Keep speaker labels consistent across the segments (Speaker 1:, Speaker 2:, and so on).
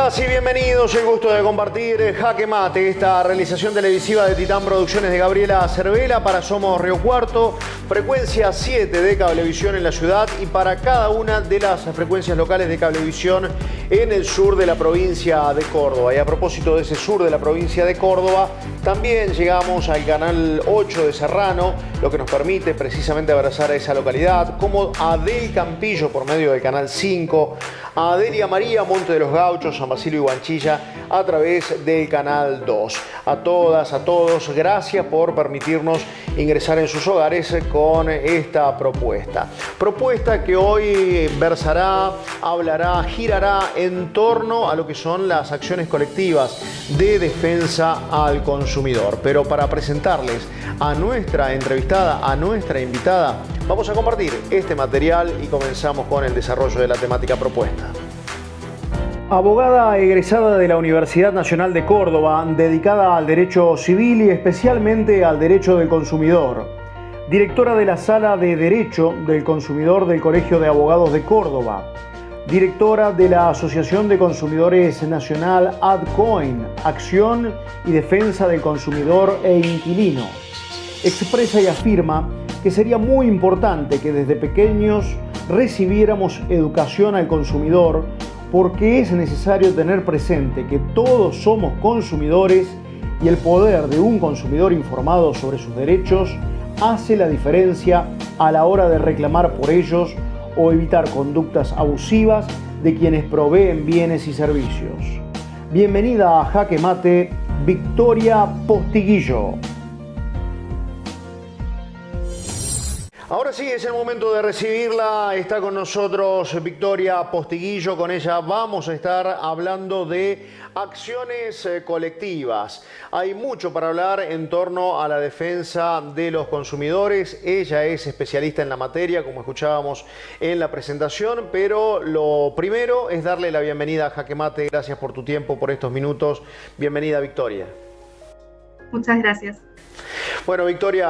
Speaker 1: Bienvenidas y bienvenidos. El gusto de compartir Jaque Mate, esta realización televisiva de Titán Producciones de Gabriela Cervela para Somos Río Cuarto, frecuencia 7 de Cablevisión en la ciudad y para cada una de las frecuencias locales de Cablevisión en el sur de la provincia de Córdoba. Y a propósito de ese sur de la provincia de Córdoba, también llegamos al canal 8 de Serrano, lo que nos permite precisamente abrazar a esa localidad, como a Del Campillo por medio del canal 5, a Delia María, Monte de los Gauchos, San Basilio y Guanchilla a través del canal 2. A todas, a todos, gracias por permitirnos ingresar en sus hogares con esta propuesta. Propuesta que hoy versará, hablará, girará en torno a lo que son las acciones colectivas de defensa al consumidor. Pero para presentarles a nuestra entrevistada, a nuestra invitada, vamos a compartir este material y comenzamos con el desarrollo de la temática propuesta. Abogada egresada de la Universidad Nacional de Córdoba, dedicada al derecho civil y especialmente al derecho del consumidor. Directora de la Sala de Derecho del Consumidor del Colegio de Abogados de Córdoba. Directora de la Asociación de Consumidores Nacional ADCOIN, Acción y Defensa del Consumidor e Inquilino. Expresa y afirma que sería muy importante que desde pequeños recibiéramos educación al consumidor, porque es necesario tener presente que todos somos consumidores y el poder de un consumidor informado sobre sus derechos hace la diferencia a la hora de reclamar por ellos o evitar conductas abusivas de quienes proveen bienes y servicios. Bienvenida a Jaque Mate, Victoria Postiguillo. Ahora sí, es el momento de recibirla. Está con nosotros Victoria Postiguillo. Con ella vamos a estar hablando de acciones colectivas. Hay mucho para hablar en torno a la defensa de los consumidores. Ella es especialista en la materia, como escuchábamos en la presentación, pero lo primero es darle la bienvenida a Jaque Mate. Gracias por tu tiempo, por estos minutos. Bienvenida, Victoria.
Speaker 2: Muchas gracias.
Speaker 1: Bueno, Victoria,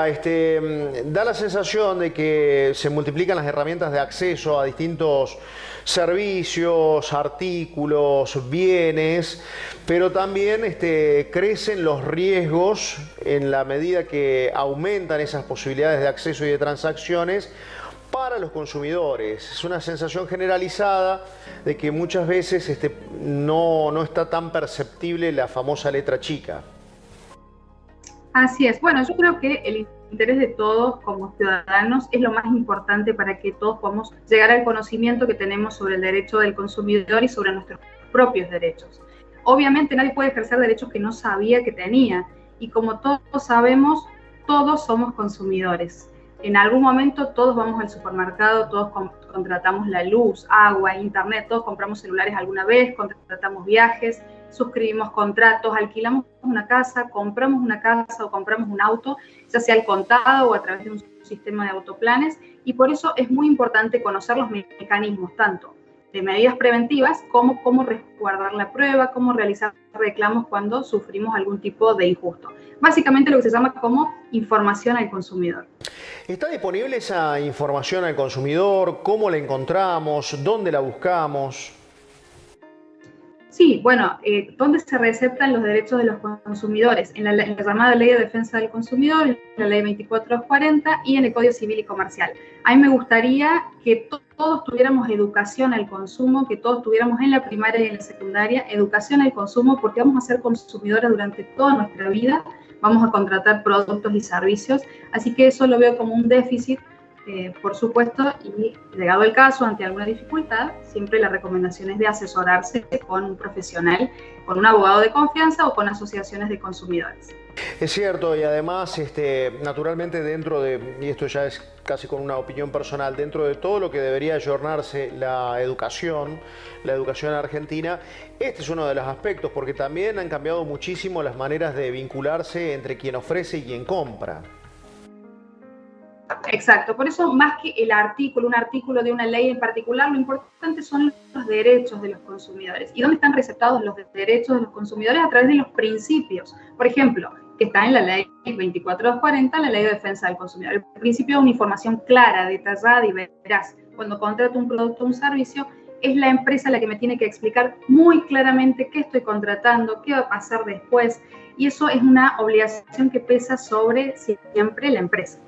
Speaker 1: da la sensación de que se multiplican las herramientas de acceso a distintos servicios, artículos, bienes, pero también crecen los riesgos en la medida que aumentan esas posibilidades de acceso y de transacciones para los consumidores. Es una sensación generalizada de que muchas veces no está tan perceptible la famosa letra chica.
Speaker 2: Así es. Bueno, yo creo que el interés de todos como ciudadanos es lo más importante para que todos podamos llegar al conocimiento que tenemos sobre el derecho del consumidor y sobre nuestros propios derechos. Obviamente nadie puede ejercer derechos que no sabía que tenía, y como todos sabemos, todos somos consumidores. En algún momento todos vamos al supermercado, todos contratamos la luz, agua, internet, todos compramos celulares alguna vez, contratamos viajes, suscribimos contratos, alquilamos una casa, compramos una casa o compramos un auto, ya sea al contado o a través de un sistema de autoplanes, y por eso es muy importante conocer los mecanismos tanto de medidas preventivas como cómo resguardar la prueba, cómo realizar reclamos cuando sufrimos algún tipo de injusto. Básicamente lo que se llama como información al consumidor.
Speaker 1: ¿Está disponible esa información al consumidor? ¿Cómo la encontramos? ¿Dónde la buscamos?
Speaker 2: Sí, bueno, ¿dónde se receptan los derechos de los consumidores? En la llamada Ley de Defensa del Consumidor, en la Ley 2240 y en el Código Civil y Comercial. A mí me gustaría que todos tuviéramos educación al consumo, que todos tuviéramos en la primaria y en la secundaria educación al consumo, porque vamos a ser consumidores durante toda nuestra vida, vamos a contratar productos y servicios, así que eso lo veo como un déficit. Por supuesto, y llegado el caso, ante alguna dificultad, siempre la recomendación es de asesorarse con un profesional, con un abogado de confianza o con asociaciones de consumidores.
Speaker 1: Es cierto, y además, naturalmente dentro de, y esto ya es casi con una opinión personal, dentro de todo lo que debería ayornarse la educación argentina, este es uno de los aspectos, porque también han cambiado muchísimo las maneras de vincularse entre quien ofrece y quien compra.
Speaker 2: Exacto, por eso más que un artículo de una ley en particular, lo importante son los derechos de los consumidores. ¿Y dónde están receptados los derechos de los consumidores? A través de los principios. Por ejemplo, que está en la ley 2240, la ley de defensa del consumidor. El principio de una información clara, detallada y veraz. Cuando contrato un producto o un servicio, es la empresa la que me tiene que explicar muy claramente qué estoy contratando, qué va a pasar después, y eso es una obligación que pesa sobre siempre la empresa.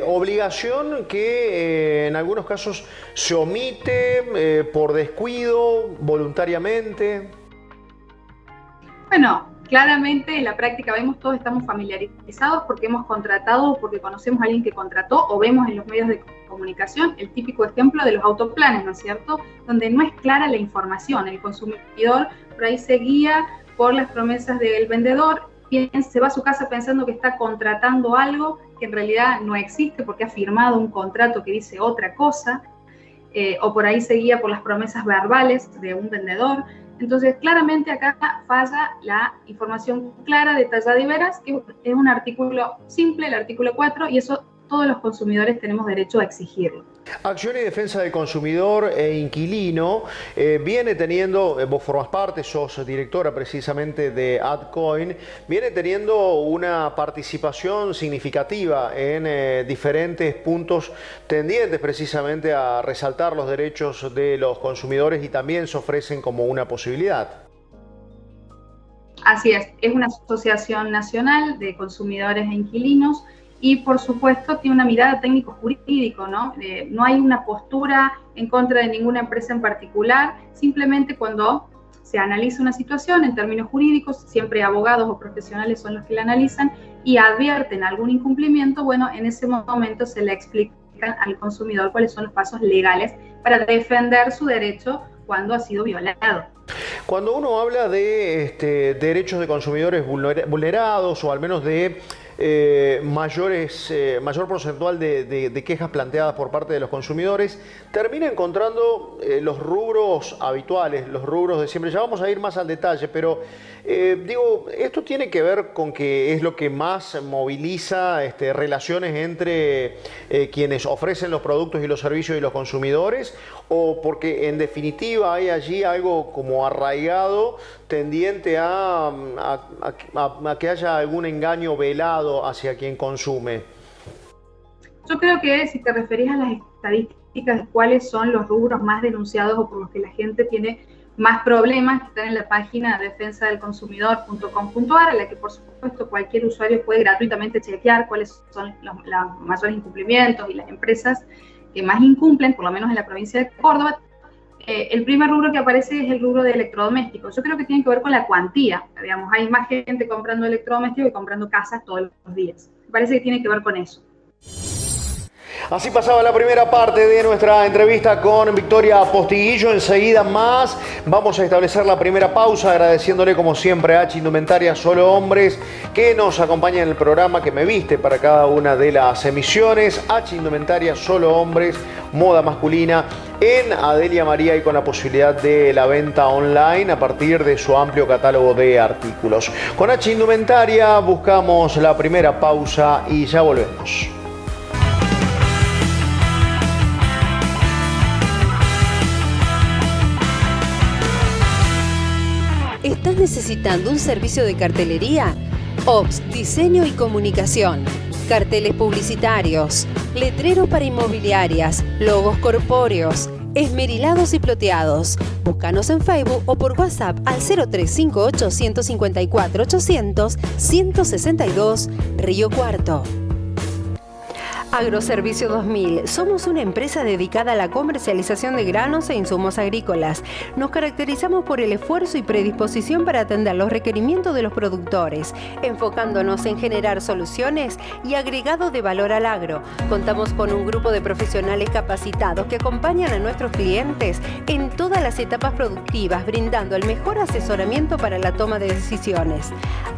Speaker 1: Obligación que en algunos casos se omite por descuido, voluntariamente.
Speaker 2: Bueno, claramente en la práctica vemos, todos estamos familiarizados porque hemos contratado o porque conocemos a alguien que contrató o vemos en los medios de comunicación el típico ejemplo de los autoplanes, ¿no es cierto? Donde no es clara la información, el consumidor por ahí se guía por las promesas del vendedor, se va a su casa pensando que está contratando algo que en realidad no existe porque ha firmado un contrato que dice otra cosa, o por ahí se guía por las promesas verbales de un vendedor. Entonces, claramente acá falla la información clara, detallada y veraz, que es un artículo simple, el artículo 4, y eso todos los consumidores tenemos derecho a exigirlo.
Speaker 1: Acción y Defensa del Consumidor e Inquilino viene teniendo, vos formás parte, sos directora precisamente de AdCoin, viene teniendo una participación significativa en diferentes puntos tendientes precisamente a resaltar los derechos de los consumidores y también se ofrecen como una posibilidad.
Speaker 2: Así es una asociación nacional de consumidores e inquilinos y por supuesto tiene una mirada técnico-jurídico, ¿no? No hay una postura en contra de ninguna empresa en particular, simplemente cuando se analiza una situación en términos jurídicos, siempre abogados o profesionales son los que la analizan y advierten algún incumplimiento, bueno, en ese momento se le explican al consumidor cuáles son los pasos legales para defender su derecho cuando ha sido violado.
Speaker 1: Cuando uno habla de derechos de consumidores vulnerados o al menos de mayor porcentual de quejas planteadas por parte de los consumidores, termina encontrando los rubros habituales, los rubros de siempre. Ya vamos a ir más al detalle, pero digo, esto tiene que ver con que es lo que más moviliza relaciones entre quienes ofrecen los productos y los servicios y los consumidores, o porque en definitiva hay allí algo como arraigado tendiente a que haya algún engaño velado hacia quien consume.
Speaker 2: Yo creo que si te referís a las estadísticas de cuáles son los rubros más denunciados o por los que la gente tiene más problemas, que están en la página defensadelconsumidor.com.ar, en la que por supuesto cualquier usuario puede gratuitamente chequear cuáles son los mayores incumplimientos y las empresas que más incumplen, por lo menos en la provincia de Córdoba. El primer rubro que aparece es el rubro de electrodomésticos. Yo creo que tiene que ver con la cuantía. Digamos, hay más gente comprando electrodomésticos que comprando casas todos los días. Me parece que tiene que ver con eso.
Speaker 1: Así pasaba la primera parte de nuestra entrevista con Victoria Postiguillo. Enseguida más vamos a establecer la primera pausa, agradeciéndole como siempre a H Indumentaria Solo Hombres, que nos acompaña en el programa, que me viste para cada una de las emisiones. H Indumentaria Solo Hombres, moda masculina en Adelia María y con la posibilidad de la venta online a partir de su amplio catálogo de artículos. Con H Indumentaria buscamos la primera pausa y ya volvemos.
Speaker 3: ¿Estás necesitando un servicio de cartelería? Ops, diseño y comunicación. Carteles publicitarios, letreros para inmobiliarias, logos corpóreos, esmerilados y ploteados. Búscanos en Facebook o por WhatsApp al 0358 154 800 162 Río Cuarto. Agroservicio 2000. Somos una empresa dedicada a la comercialización de granos e insumos agrícolas. Nos caracterizamos por el esfuerzo y predisposición para atender los requerimientos de los productores, enfocándonos en generar soluciones y agregado de valor al agro. Contamos con un grupo de profesionales capacitados que acompañan a nuestros clientes en todas las etapas productivas, brindando el mejor asesoramiento para la toma de decisiones.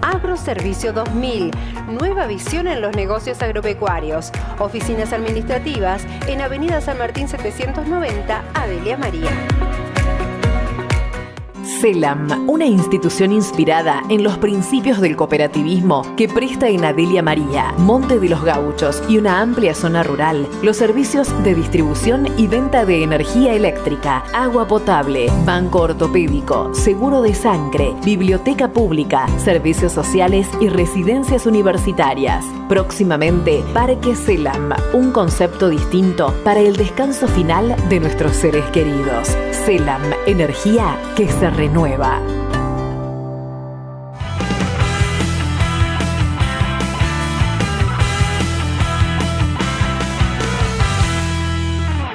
Speaker 3: Agroservicio 2000. Nueva visión en los negocios agropecuarios. Oficinas administrativas en Avenida San Martín 790, Adelia María.
Speaker 4: CELAM, una institución inspirada en los principios del cooperativismo que presta en Adelia María, Monte de los Gauchos y una amplia zona rural los servicios de distribución y venta de energía eléctrica, agua potable, banco ortopédico, seguro de sangre, biblioteca pública, servicios sociales y residencias universitarias. Próximamente, Parque CELAM, un concepto distinto para el descanso final de nuestros seres queridos. CELAM, energía que se renueva.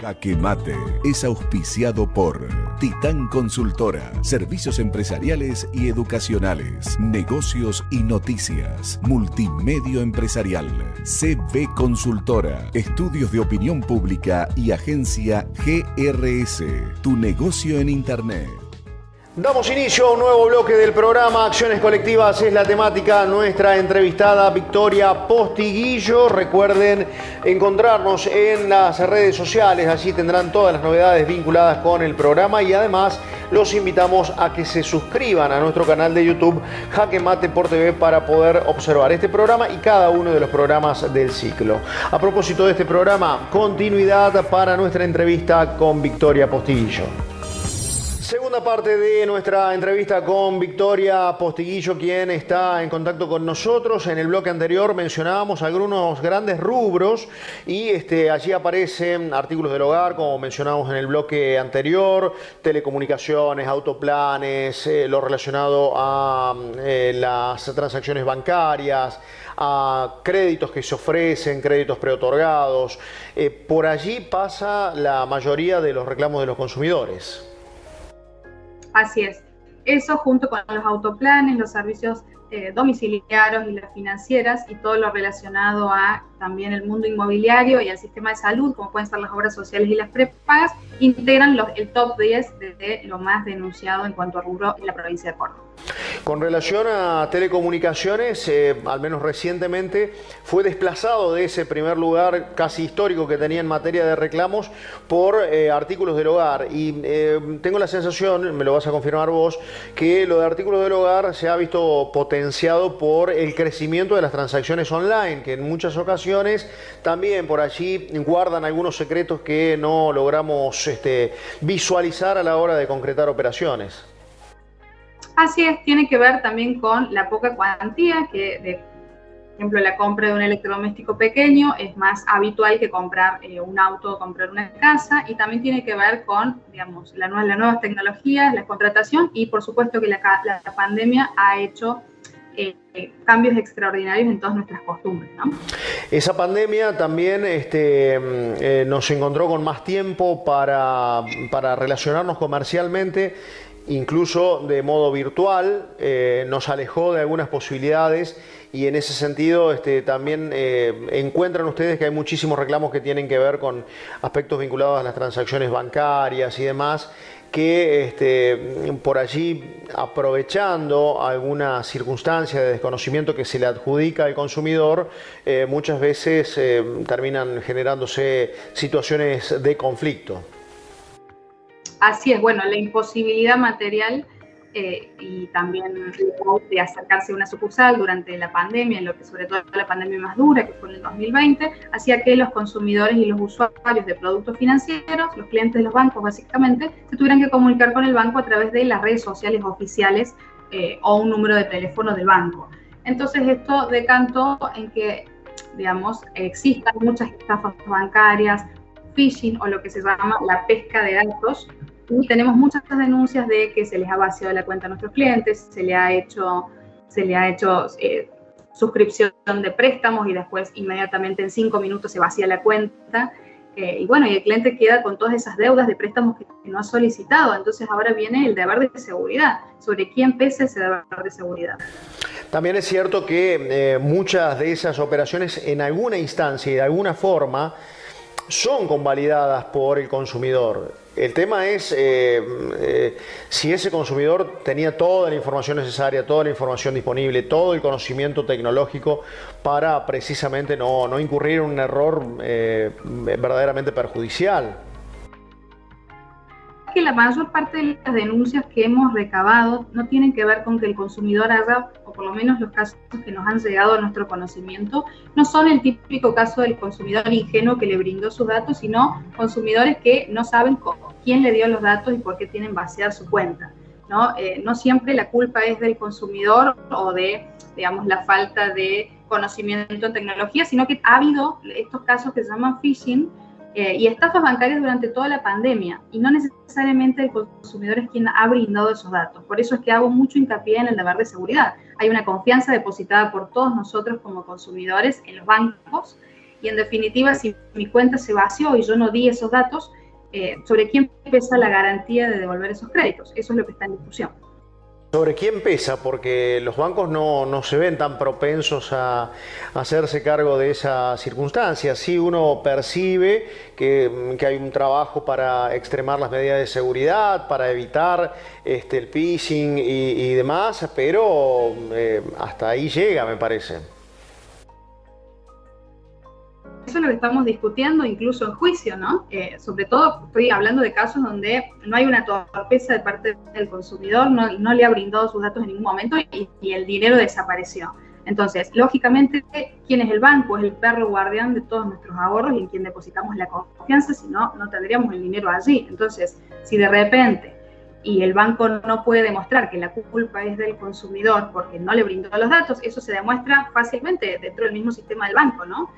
Speaker 5: Jaque Mate es auspiciado por Titán Consultora, servicios empresariales y educacionales, negocios y noticias, multimedio empresarial, CB Consultora, estudios de opinión pública y agencia GRS, tu negocio en Internet.
Speaker 1: Damos inicio a un nuevo bloque del programa Acciones Colectivas, es la temática. Nuestra entrevistada Victoria Postiguillo. Recuerden encontrarnos en las redes sociales, allí tendrán todas las novedades vinculadas con el programa y además los invitamos a que se suscriban a nuestro canal de YouTube Jaque Mate por TV para poder observar este programa y cada uno de los programas del ciclo. A propósito de este programa, continuidad para nuestra entrevista con Victoria Postiguillo. Segunda parte de nuestra entrevista con Victoria Postiguillo, quien está en contacto con nosotros. En el bloque anterior mencionábamos algunos grandes rubros y allí aparecen artículos del hogar, como mencionábamos en el bloque anterior, telecomunicaciones, autoplanes, lo relacionado a las transacciones bancarias, a créditos que se ofrecen, créditos preotorgados. Por allí pasa la mayoría de los reclamos de los consumidores.
Speaker 2: Así es. Eso junto con los autoplanes, los servicios domiciliarios y las financieras y todo lo relacionado a también el mundo inmobiliario y al sistema de salud, como pueden ser las obras sociales y las prepagas, integran el top 10 de lo más denunciado en cuanto a rubro en la provincia de Córdoba.
Speaker 1: Con relación a telecomunicaciones, al menos recientemente, fue desplazado de ese primer lugar casi histórico que tenía en materia de reclamos por artículos del hogar. Y tengo la sensación, me lo vas a confirmar vos, que lo de artículos del hogar se ha visto potenciado por el crecimiento de las transacciones online, que en muchas ocasiones también por allí guardan algunos secretos que no logramos visualizar a la hora de concretar operaciones.
Speaker 2: Así es, tiene que ver también con la poca cuantía que, por ejemplo, la compra de un electrodoméstico pequeño es más habitual que comprar un auto o comprar una casa, y también tiene que ver con, digamos, las nuevas tecnologías, la contratación y, por supuesto, que la pandemia ha hecho cambios extraordinarios en todas nuestras costumbres, ¿no?
Speaker 1: Esa pandemia también nos encontró con más tiempo para relacionarnos comercialmente, incluso de modo virtual, nos alejó de algunas posibilidades y en ese sentido también encuentran ustedes que hay muchísimos reclamos que tienen que ver con aspectos vinculados a las transacciones bancarias y demás, que por allí, aprovechando alguna circunstancia de desconocimiento que se le adjudica al consumidor, muchas veces terminan generándose situaciones de conflicto.
Speaker 2: Así es, bueno, la imposibilidad material y también de acercarse a una sucursal durante la pandemia, en lo que sobre todo la pandemia más dura, que fue en el 2020, hacía que los consumidores y los usuarios de productos financieros, los clientes de los bancos básicamente, se tuvieran que comunicar con el banco a través de las redes sociales oficiales o un número de teléfono del banco. Entonces esto decantó en que, digamos, existan muchas estafas bancarias, phishing o lo que se llama la pesca de datos. Y tenemos muchas denuncias de que se les ha vaciado la cuenta a nuestros clientes, se le ha hecho suscripción de préstamos y después inmediatamente en 5 minutos se vacía la cuenta. Y bueno, y el cliente queda con todas esas deudas de préstamos que no ha solicitado. Entonces ahora viene el deber de seguridad. ¿Sobre quién pesa ese deber de seguridad?
Speaker 1: También es cierto que muchas de esas operaciones en alguna instancia y de alguna forma son convalidadas por el consumidor. El tema es si ese consumidor tenía toda la información necesaria, toda la información disponible, todo el conocimiento tecnológico para precisamente no incurrir en un error verdaderamente perjudicial.
Speaker 2: que la mayor parte de las denuncias que hemos recabado no tienen que ver con que el consumidor haya, o por lo menos los casos que nos han llegado a nuestro conocimiento, no son el típico caso del consumidor ingenuo que le brindó sus datos, sino consumidores que no saben quién le dio los datos y por qué tienen vaciada su cuenta, ¿no? No siempre la culpa es del consumidor o de, digamos, la falta de conocimiento en tecnología, sino que ha habido estos casos que se llaman phishing, y estafas bancarias durante toda la pandemia, y no necesariamente el consumidor es quien ha brindado esos datos. Por eso es que hago mucho hincapié en el deber de seguridad. Hay una confianza depositada por todos nosotros como consumidores en los bancos, y en definitiva, si mi cuenta se vació y yo no di esos datos, ¿sobre quién pesa la garantía de devolver esos créditos? Eso es lo que está en discusión.
Speaker 1: ¿Sobre quién pesa? Porque los bancos no se ven tan propensos a hacerse cargo de esa circunstancia. Sí, uno percibe que hay un trabajo para extremar las medidas de seguridad, para evitar el phishing y demás, pero hasta ahí llega, me parece.
Speaker 2: Eso es lo que estamos discutiendo incluso en juicio, ¿no? Sobre todo estoy hablando de casos donde no hay una torpeza de parte del consumidor, no le ha brindado sus datos en ningún momento y el dinero desapareció. Entonces, lógicamente, ¿quién es el banco? Es el perro guardián de todos nuestros ahorros y en quien depositamos la confianza, si no, no tendríamos el dinero allí. Entonces, si de repente y el banco no puede demostrar que la culpa es del consumidor porque no le brindó los datos, eso se demuestra fácilmente dentro del mismo sistema del banco, ¿no?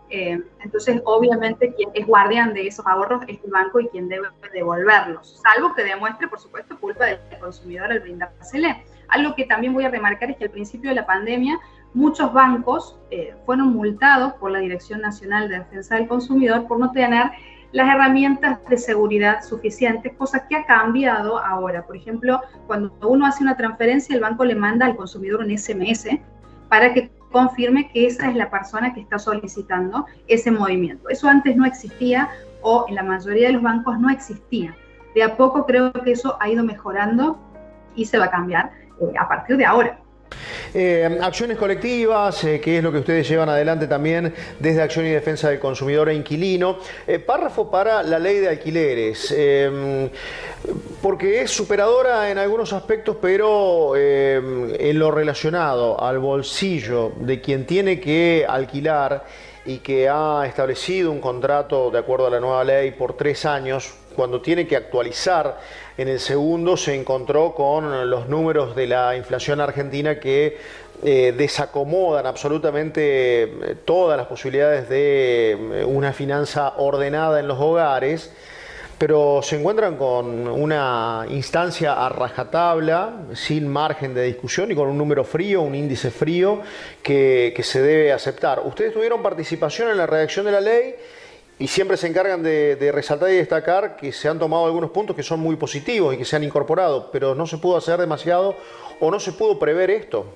Speaker 2: Entonces, obviamente, quien es guardián de esos ahorros es el banco y quien debe devolverlos, salvo que demuestre, por supuesto, culpa del consumidor al brindársele. Algo que también voy a remarcar es que al principio de la pandemia muchos bancos fueron multados por la Dirección Nacional de Defensa del Consumidor por no tener las herramientas de seguridad suficientes, cosa que ha cambiado ahora. Por ejemplo, cuando uno hace una transferencia, el banco le manda al consumidor un SMS para que confirme que esa es la persona que está solicitando ese movimiento. Eso antes no existía, o en la mayoría de los bancos no existía. De a poco creo que eso ha ido mejorando y se va a cambiar a partir de ahora.
Speaker 1: Acciones colectivas, que es lo que ustedes llevan adelante también desde Acción y Defensa del Consumidor e Inquilino. Párrafo para la ley de alquileres, porque es superadora en algunos aspectos, pero en lo relacionado al bolsillo de quien tiene que alquilar y que ha establecido un contrato de acuerdo a la nueva ley por 3 años, cuando tiene que actualizar en el segundo se encontró con los números de la inflación argentina que desacomodan absolutamente todas las posibilidades de una finanza ordenada en los hogares, pero se encuentran con una instancia a rajatabla, sin margen de discusión y con un número frío, un índice frío que se debe aceptar. Ustedes tuvieron participación en la redacción de la ley y siempre se encargan de resaltar y destacar que se han tomado algunos puntos que son muy positivos y que se han incorporado, pero no se pudo hacer demasiado o no se pudo prever esto.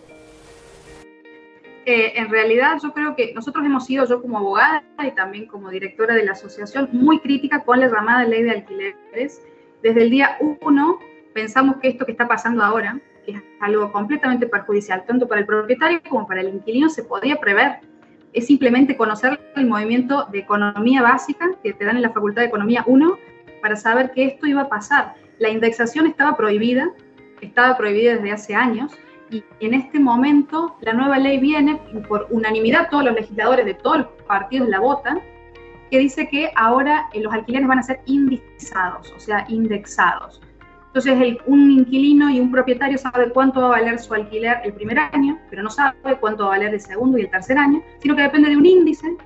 Speaker 2: En realidad yo creo que nosotros hemos sido, yo como abogada y también como directora de la asociación, muy crítica con la llamada ley de alquileres. Desde el día 1 pensamos que esto que está pasando ahora, que es algo completamente perjudicial, tanto para el propietario como para el inquilino, se podía prever. Es simplemente conocer el movimiento de economía básica que te dan en la Facultad de Economía 1 para saber que esto iba a pasar. La indexación estaba prohibida desde hace años, y en este momento la nueva ley viene por unanimidad, todos los legisladores de todos los partidos la votan, que dice que ahora los alquileres van a ser indizados, o sea, indexados. Entonces un inquilino y un propietario sabe cuánto va a valer su alquiler el primer año, pero no sabe cuánto va a valer el segundo y el tercer año, sino que depende de un índice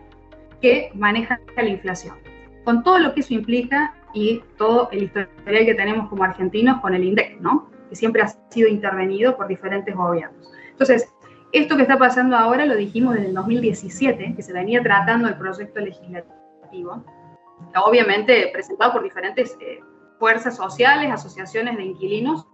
Speaker 2: que maneja la inflación. Con todo lo que eso implica y todo el historial que tenemos como argentinos con el INDEC, ¿no? Que siempre ha sido intervenido por diferentes gobiernos. Entonces, esto que está pasando ahora lo dijimos desde el 2017, que se venía tratando el proyecto legislativo, obviamente presentado por diferentes fuerzas sociales, asociaciones de inquilinos,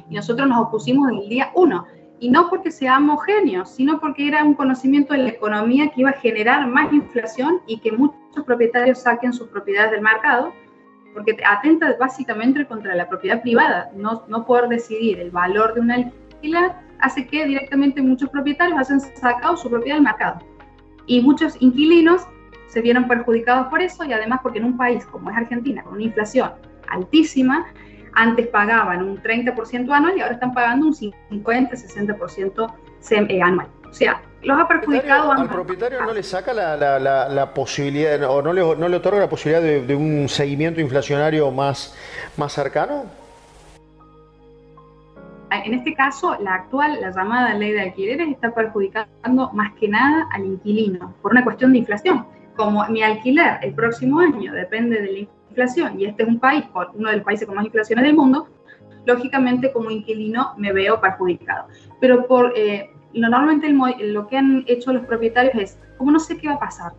Speaker 2: y nosotros nos opusimos desde el día 1, y no porque seamos genios, sino porque era un conocimiento de la economía que iba a generar más inflación y que muchos propietarios saquen sus propiedades del mercado, porque atenta básicamente contra la propiedad privada. No poder decidir el valor de un alquiler hace que directamente muchos propietarios hayan sacado su propiedad del mercado. Y muchos inquilinos se vieron perjudicados por eso, y además porque en un país como es Argentina, con una inflación altísima. Antes pagaban un 30% anual y ahora están pagando un 50-60% anual. O sea, los ha perjudicado
Speaker 1: al propietario no le saca la posibilidad, o no le otorga la posibilidad de un seguimiento inflacionario más cercano.
Speaker 2: En este caso, la llamada ley de alquileres está perjudicando más que nada al inquilino por una cuestión de inflación. Como mi alquiler el próximo año depende de la inflación y este es uno de los países con más inflaciones del mundo, lógicamente como inquilino me veo perjudicado. Pero normalmente lo que han hecho los propietarios es, como no sé qué va a pasar,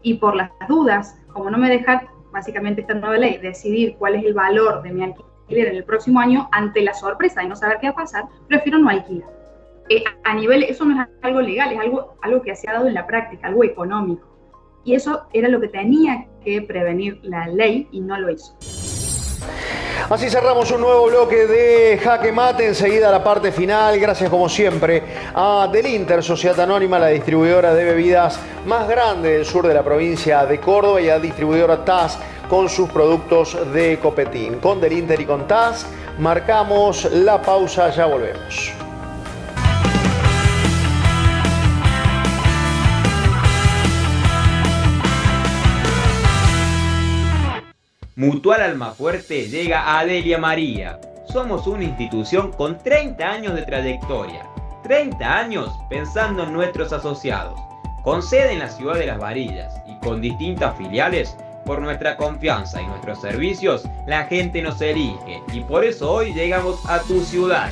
Speaker 2: y por las dudas, como no me dejan, básicamente esta nueva ley, decidir cuál es el valor de mi alquiler en el próximo año, ante la sorpresa de no saber qué va a pasar, prefiero no alquilar. Eso no es algo legal, es algo que se ha dado en la práctica, algo económico. Y eso era lo que tenía que prevenir la ley y no lo hizo.
Speaker 1: Así cerramos un nuevo bloque de Jaque Mate. Enseguida la parte final. Gracias como siempre a Delinter, Sociedad Anónima, la distribuidora de bebidas más grande del sur de la provincia de Córdoba, y a distribuidora TAS con sus productos de Copetín. Con Delinter y con TAS marcamos la pausa, ya volvemos.
Speaker 6: Mutual Almafuerte llega a Adelia María. Somos una institución con 30 años de trayectoria. 30 años pensando en nuestros asociados. Con sede en la ciudad de Las Varillas y con distintas filiales, por nuestra confianza y nuestros servicios, la gente nos elige. Y por eso hoy llegamos a tu ciudad.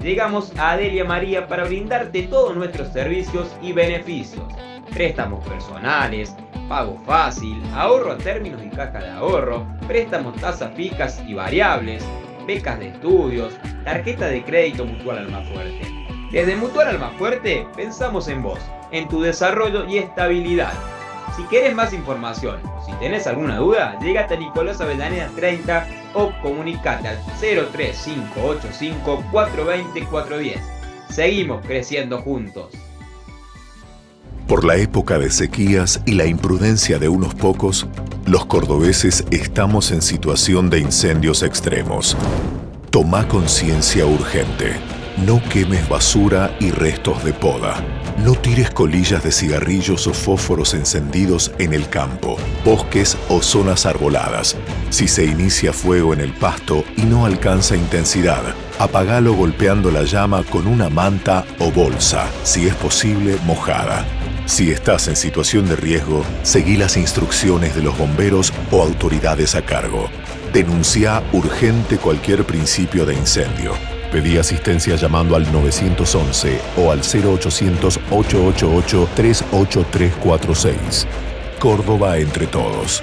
Speaker 6: Llegamos a Adelia María para brindarte todos nuestros servicios y beneficios. Préstamos personales, pago fácil, ahorro a términos y caja de ahorro, préstamos tasas fijas y variables, becas de estudios, tarjeta de crédito Mutual Almafuerte. Desde Mutual Almafuerte pensamos en vos, en tu desarrollo y estabilidad. Si querés más información o si tenés alguna duda, llegate a Nicolás Avellaneda 30 o comunicate al 03585 420 410. Seguimos creciendo juntos.
Speaker 5: Por la época de sequías y la imprudencia de unos pocos, los cordobeses estamos en situación de incendios extremos. Toma conciencia urgente. No quemes basura y restos de poda. No tires colillas de cigarrillos o fósforos encendidos en el campo, bosques o zonas arboladas. Si se inicia fuego en el pasto y no alcanza intensidad, apagalo golpeando la llama con una manta o bolsa, si es posible mojada. Si estás en situación de riesgo, seguí las instrucciones de los bomberos o autoridades a cargo. Denuncia urgente cualquier principio de incendio. Pedí asistencia llamando al 911 o al 0800-888-38346. Córdoba entre todos.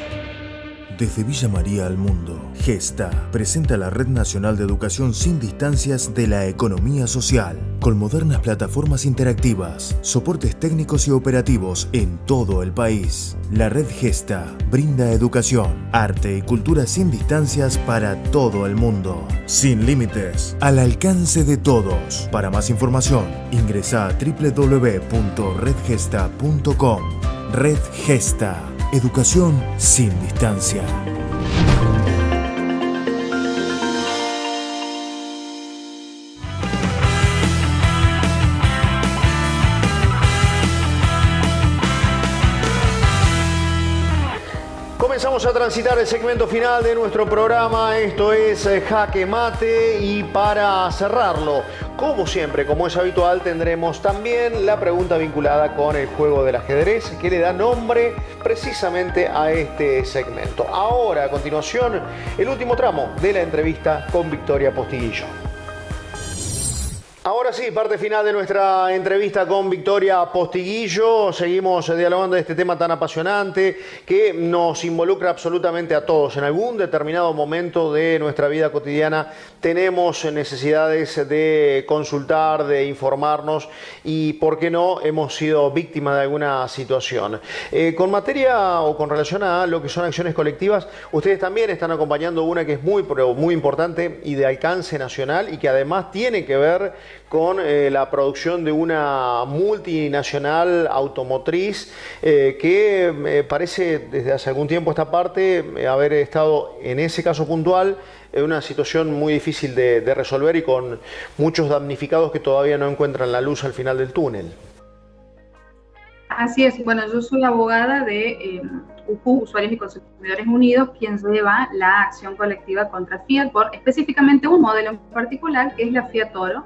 Speaker 7: Desde Villa María al mundo, Gesta presenta la Red Nacional de Educación sin Distancias de la Economía Social, con modernas plataformas interactivas, soportes técnicos y operativos en todo el país. La Red Gesta brinda educación, arte y cultura sin distancias para todo el mundo, sin límites, al alcance de todos. Para más información, ingresa a www.redgesta.com. Red Gesta. Educación sin distancia.
Speaker 1: Comenzamos a transitar el segmento final de nuestro programa. Esto es Jaque Mate, y para cerrarlo, como siempre, como es habitual, tendremos también la pregunta vinculada con el juego del ajedrez, que le da nombre precisamente a este segmento. Ahora, a continuación, el último tramo de la entrevista con Victoria Postiguillo. Ahora sí, parte final de nuestra entrevista con Victoria Postiguillo. Seguimos dialogando de este tema tan apasionante que nos involucra absolutamente a todos. En algún determinado momento de nuestra vida cotidiana tenemos necesidades de consultar, de informarnos y, ¿por qué no?, hemos sido víctimas de alguna situación. Con materia o con relación a lo que son acciones colectivas, ustedes también están acompañando una que es muy importante y de alcance nacional, y que además tiene que ver con la producción de una multinacional automotriz que parece desde hace algún tiempo a esta parte haber estado en ese caso puntual en una situación muy difícil de resolver y con muchos damnificados que todavía no encuentran la luz al final del túnel.
Speaker 2: Así es, bueno, yo soy abogada de UCU, Usuarios y Consumidores Unidos, quien lleva la acción colectiva contra Fiat por específicamente un modelo en particular, que es la Fiat Toro.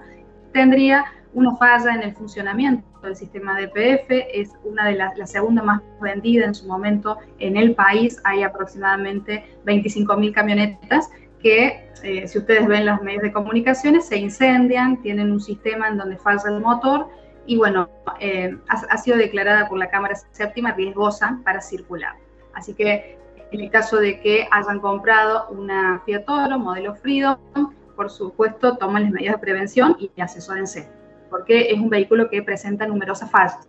Speaker 2: Tendría una falla en el funcionamiento del sistema DPF, es una de la segunda más vendida en su momento en el país. Hay aproximadamente 25.000 camionetas que, si ustedes ven los medios de comunicaciones, se incendian, tienen un sistema en donde falla el motor, y bueno, ha sido declarada por la Cámara Séptima riesgosa para circular. Así que en el caso de que hayan comprado una Fiat Toro modelo Freedom, por supuesto toman las medidas de prevención y asesórense, porque es un vehículo que presenta numerosas fallas.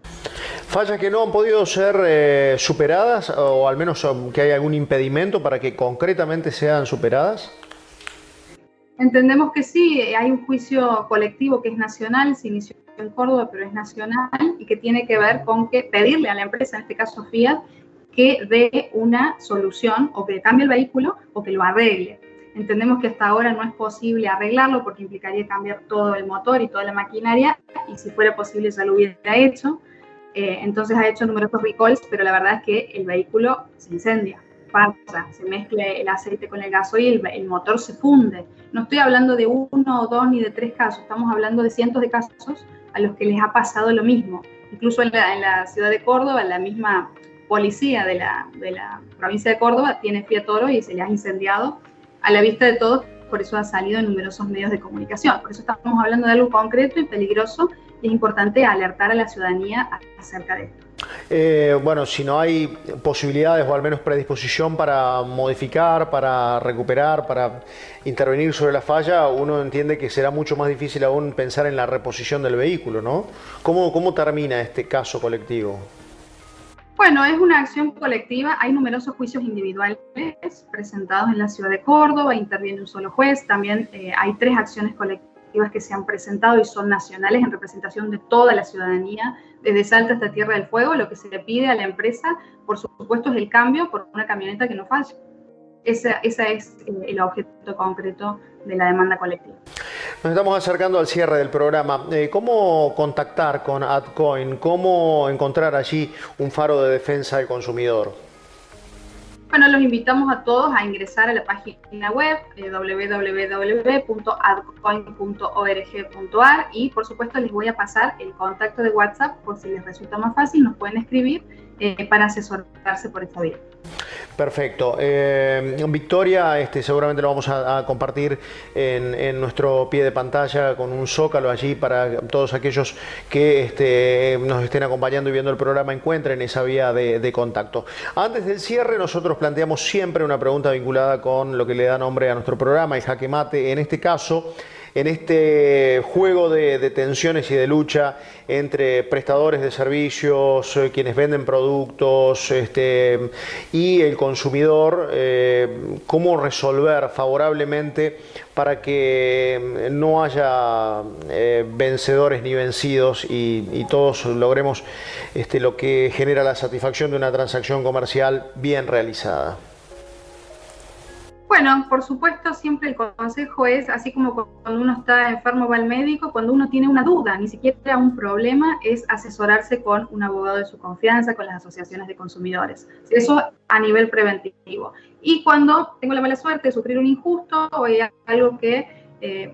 Speaker 1: ¿Fallas que no han podido ser superadas, o al menos que hay algún impedimento para que concretamente sean superadas?
Speaker 2: Entendemos que sí, hay un juicio colectivo que es nacional, se inició en Córdoba, pero es nacional, y que tiene que ver con que pedirle a la empresa, en este caso Fiat, que dé una solución, o que cambie el vehículo o que lo arregle. Entendemos que hasta ahora no es posible arreglarlo porque implicaría cambiar todo el motor y toda la maquinaria, y si fuera posible ya lo hubiera hecho. Entonces ha hecho numerosos recalls, pero la verdad es que el vehículo se incendia, falla, se mezcla el aceite con el gasoil, el motor se funde. No estoy hablando de 1 o 2 ni de 3 casos, estamos hablando de cientos de casos a los que les ha pasado lo mismo. Incluso en la ciudad de Córdoba, la misma policía de la provincia de Córdoba tiene Fiat Toro y se le ha incendiado a la vista de todos, por eso ha salido en numerosos medios de comunicación. Por eso estamos hablando de algo concreto y peligroso, y es importante alertar a la ciudadanía acerca de esto.
Speaker 1: Bueno, si no hay posibilidades o al menos predisposición para modificar, para recuperar, para intervenir sobre la falla, uno entiende que será mucho más difícil aún pensar en la reposición del vehículo, ¿no? ¿Cómo termina este caso colectivo?
Speaker 2: Bueno, es una acción colectiva, hay numerosos juicios individuales presentados en la ciudad de Córdoba, interviene un solo juez, también hay 3 acciones colectivas que se han presentado y son nacionales en representación de toda la ciudadanía, desde Salta hasta Tierra del Fuego. Lo que se le pide a la empresa, por supuesto, es el cambio por una camioneta que no falle. Ese es el objeto concreto de la demanda colectiva.
Speaker 1: Nos estamos acercando al cierre del programa. ¿Cómo contactar con AdCoin? ¿Cómo encontrar allí un faro de defensa del consumidor?
Speaker 2: Bueno, los invitamos a todos a ingresar a la página web www.adcoin.org.ar, y por supuesto les voy a pasar el contacto de WhatsApp por si les resulta más fácil, nos pueden escribir para asesorarse por esta vía.
Speaker 1: Perfecto. Victoria, seguramente lo vamos a compartir en nuestro pie de pantalla con un zócalo allí para todos aquellos que nos estén acompañando y viendo el programa, encuentren esa vía de contacto. Antes del cierre, nosotros planteamos siempre una pregunta vinculada con lo que le da nombre a nuestro programa, el jaque mate. En este caso, en este juego de tensiones y de lucha entre prestadores de servicios, quienes venden productos y el consumidor, cómo resolver favorablemente para que no haya vencedores ni vencidos y todos logremos lo que genera la satisfacción de una transacción comercial bien realizada.
Speaker 2: Bueno, por supuesto, siempre el consejo es, así como cuando uno está enfermo va al médico, cuando uno tiene una duda, ni siquiera un problema, es asesorarse con un abogado de su confianza, con las asociaciones de consumidores. Eso a nivel preventivo. Y cuando tengo la mala suerte de sufrir un injusto o hay algo que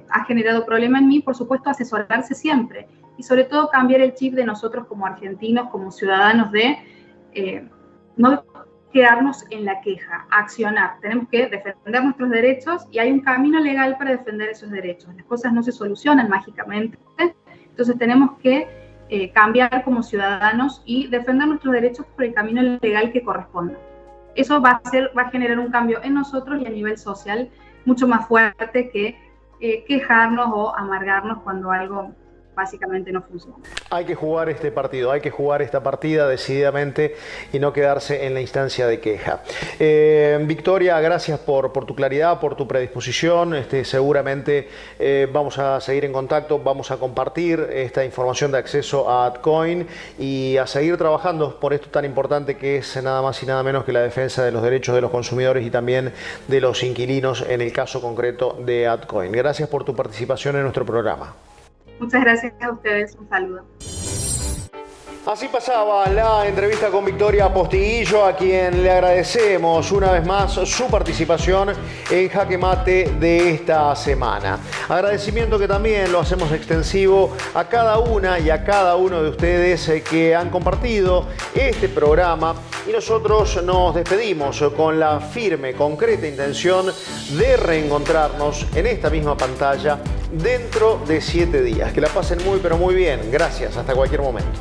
Speaker 2: ha generado problema en mí, por supuesto, asesorarse siempre. Y sobre todo cambiar el chip de nosotros como argentinos, como ciudadanos, de no quedarnos en la queja, accionar. Tenemos que defender nuestros derechos y hay un camino legal para defender esos derechos. Las cosas no se solucionan mágicamente, entonces tenemos que cambiar como ciudadanos y defender nuestros derechos por el camino legal que corresponda. Eso va a generar un cambio en nosotros y a nivel social mucho más fuerte que quejarnos o amargarnos cuando algo básicamente no funciona.
Speaker 1: Hay que jugar este partido, hay que jugar esta partida decididamente y no quedarse en la instancia de queja. Victoria, gracias por tu claridad, por tu predisposición. Seguramente vamos a seguir en contacto, vamos a compartir esta información de acceso a Adcoin y a seguir trabajando por esto tan importante que es nada más y nada menos que la defensa de los derechos de los consumidores y también de los inquilinos en el caso concreto de Adcoin. Gracias por tu participación en nuestro programa.
Speaker 2: Muchas gracias a ustedes, un saludo.
Speaker 1: Así pasaba la entrevista con Victoria Postiguillo, a quien le agradecemos una vez más su participación en Jaque Mate de esta semana. Agradecimiento que también lo hacemos extensivo a cada una y a cada uno de ustedes que han compartido este programa y nosotros nos despedimos con la firme, concreta intención de reencontrarnos en esta misma pantalla dentro de 7 días. Que la pasen muy pero muy bien. Gracias. Hasta cualquier momento.